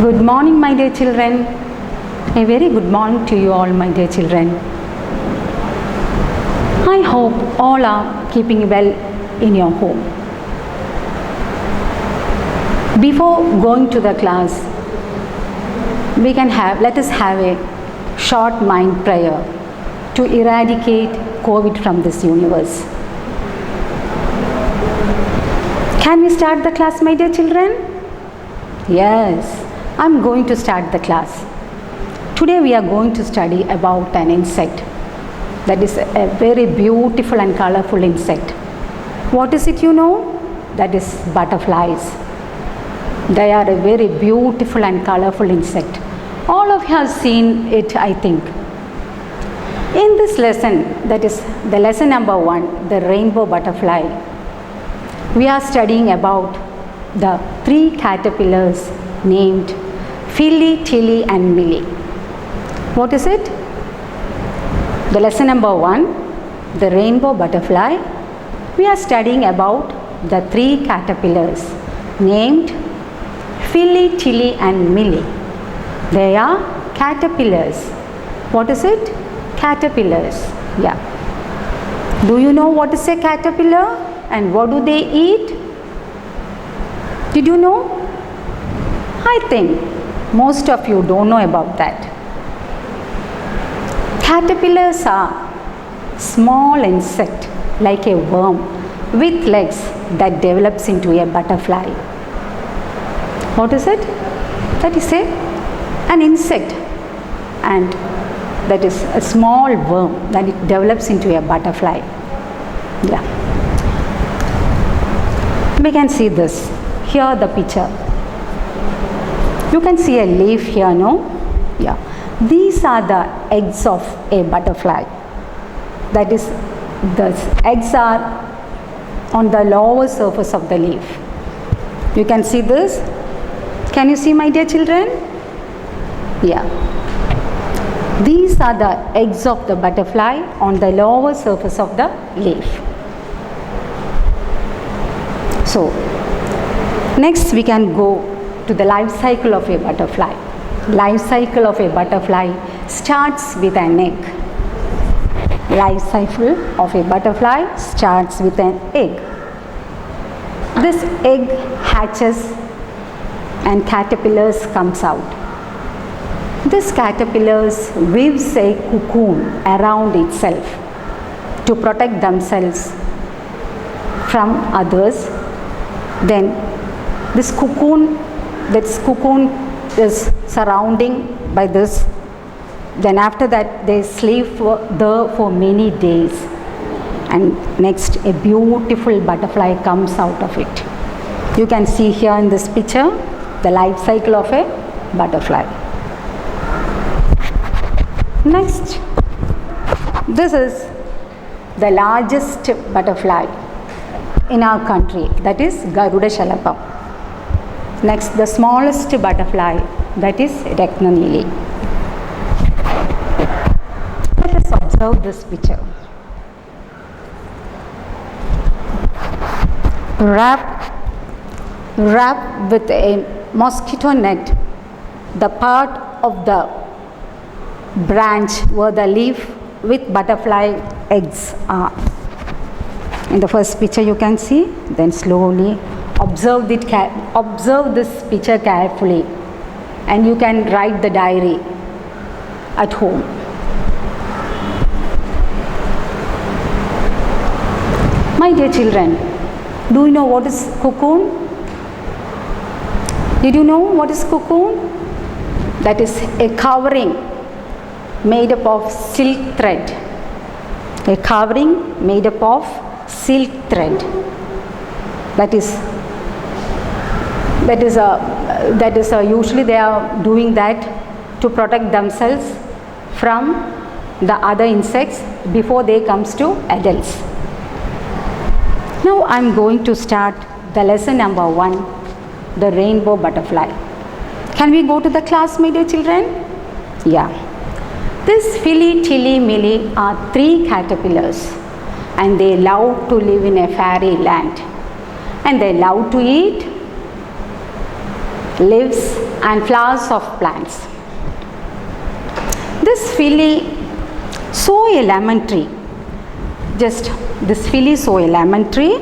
Good morning, my dear children. A very good morning to you all, my dear children. I hope all are keeping well in your home. Before going to the class, let us have a short mind prayer to eradicate COVID from this universe. Can we start the class, my dear children? Yes, I'm going to start the class. Today we are going to study about an insect that is a very beautiful and colorful insect. What is it, you know? That is butterflies. They are a very beautiful and colorful insect. All of you have seen it, I think. In this lesson, that is the lesson number 1, the rainbow butterfly, we are studying about the 3 caterpillars named Philly, Tilly and Millie. What is it? The lesson number 1, the rainbow butterfly, we are studying about the 3 caterpillars named Philly, Tilly and Millie. They are caterpillars. What is it? Caterpillars. Yeah. Do you know what is a caterpillar and what do they eat? Did you know? I think most of you don't know about that. Caterpillars are small insect like a worm with legs that develops into a butterfly. What is it? That is an insect, and that is a small worm that it develops into a butterfly. Yeah. We can see this. Here the picture. You can see a leaf here, no? Yeah. These are the eggs of a butterfly. That is, the eggs are on the lower surface of the leaf. You can see this. Can you see, my dear children? Yeah. These are the eggs of the butterfly on the lower surface of the leaf. So, next we can go to the life cycle of a butterfly. Life cycle of a butterfly starts with an egg. Life cycle of a butterfly starts with an egg. This egg hatches and caterpillars comes out. This caterpillars weaves a cocoon around itself to protect themselves from others. Then this cocoon is surrounding by this. Then after that they sleep there for many days, and next a beautiful butterfly comes out of it. You can see here in this picture the life cycle of a butterfly. Next, this is the largest butterfly in our country, that is Garuda Shalapam. Next, the smallest butterfly, that is Ratnanili. Let us observe this picture. Wrap with a mosquito net the part of the branch where the leaf with butterfly eggs are. In the first picture you can see, then slowly observe this picture carefully, and you can write the diary at home. My dear children, do you know what is cocoon? Did you know what is cocoon? That is a covering made up of silk thread. A covering made up of silk thread. That is usually they are doing that to protect themselves from the other insects before they comes to adults. Now I am going to start the lesson number 1, the rainbow butterfly. Can we go to the class, my dear children? Yeah. This Philly, Tilly, Millie are 3 caterpillars, and they love to live in a fairy land, and they love to eat leaves and flowers of plants. This filly so elementary, just this filly so elementary,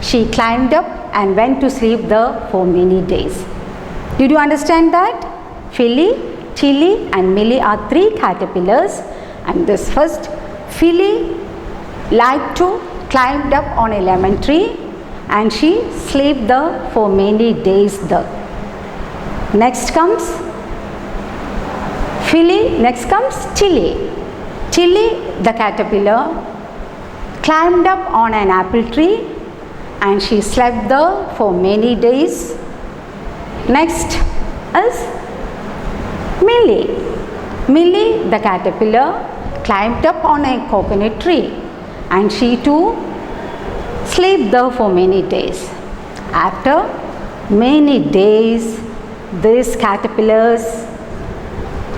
she climbed up and went to sleep there for many days. Did you understand that? Filly, Tilly and Millie are three caterpillars, and this first filly liked to climbed up on a lemon tree and she slept there for many days there. Next comes filly, next comes Tilly. Tilly the caterpillar climbed up on an apple tree and she slept there for many days. Next is Millie. Millie the caterpillar climbed up on a coconut tree and she too slept there for many days. After many days, this caterpillars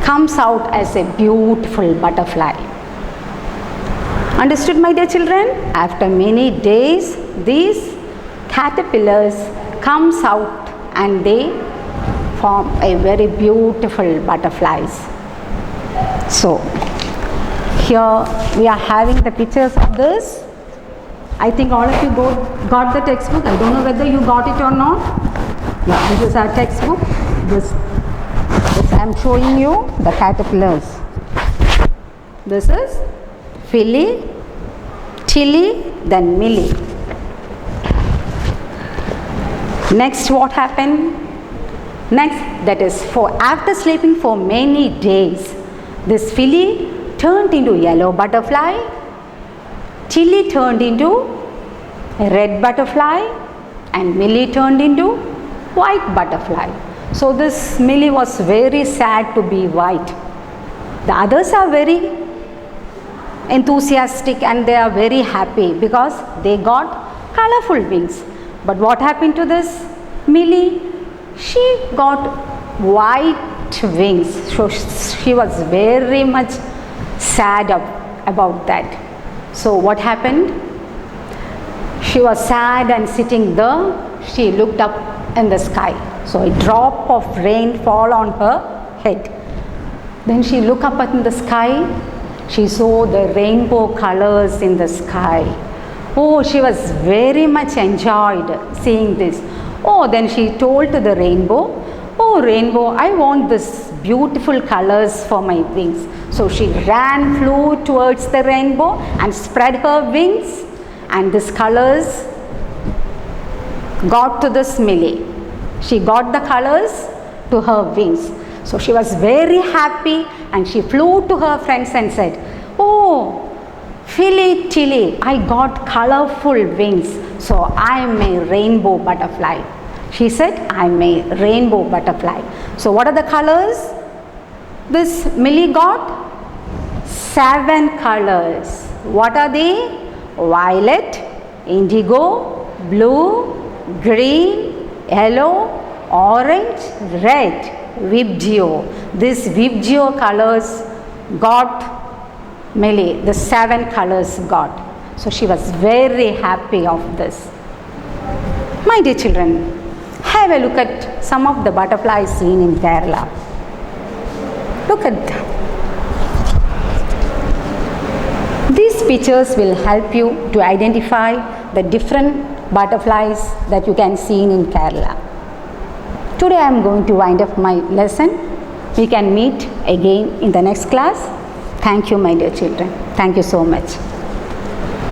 comes out as a beautiful butterfly. Understood, my dear children? After many days, these caterpillars comes out and they form a very beautiful butterflies. So here we are having the pictures of this. I think all of you got the textbook. I don't know whether you got it or not. Yeah, this is our textbook. This I am showing you the caterpillars. This is Filly, Tilly, then Millie. Next, what happened? Next, that is after sleeping for many days, this filly turned into yellow butterfly, Tilly turned into a red butterfly, and Millie turned into white butterfly. So this Millie was very sad to be white. The others are very enthusiastic and they are very happy because they got colorful wings. But what happened to this Millie? She got white wings. So she was very much sad about that. So what happened? She was sad and sitting there. She looked up in the sky. So a drop of rain fall on her head. Then she looked up in the sky. She saw the rainbow colors in the sky. Oh, she was very much enjoyed seeing this. Oh, then she told to the rainbow, oh rainbow, I want this beautiful colors for my wings. So she flew towards the rainbow and spread her wings, and these colors got to this Millie. She got the colors to her wings. So she was very happy and she flew to her friends and said, oh, Filly, Tilly, I got colorful wings, so I am a rainbow butterfly. She said, I am a rainbow butterfly. So what are the colors? This Millie got 7 colors. What are they? Violet, indigo, blue, green, yellow, orange, red, Vibgeo. This Vibgeo colors got Millie, the 7 colors got. So she was very happy of this. My dear children, have a look at some of the butterflies seen in Kerala. Look at them. These pictures will help you to identify the different butterflies that you can see in Kerala. Today I am going to wind up my lesson. We can meet again in the next class. Thank you, my dear children. Thank you so much.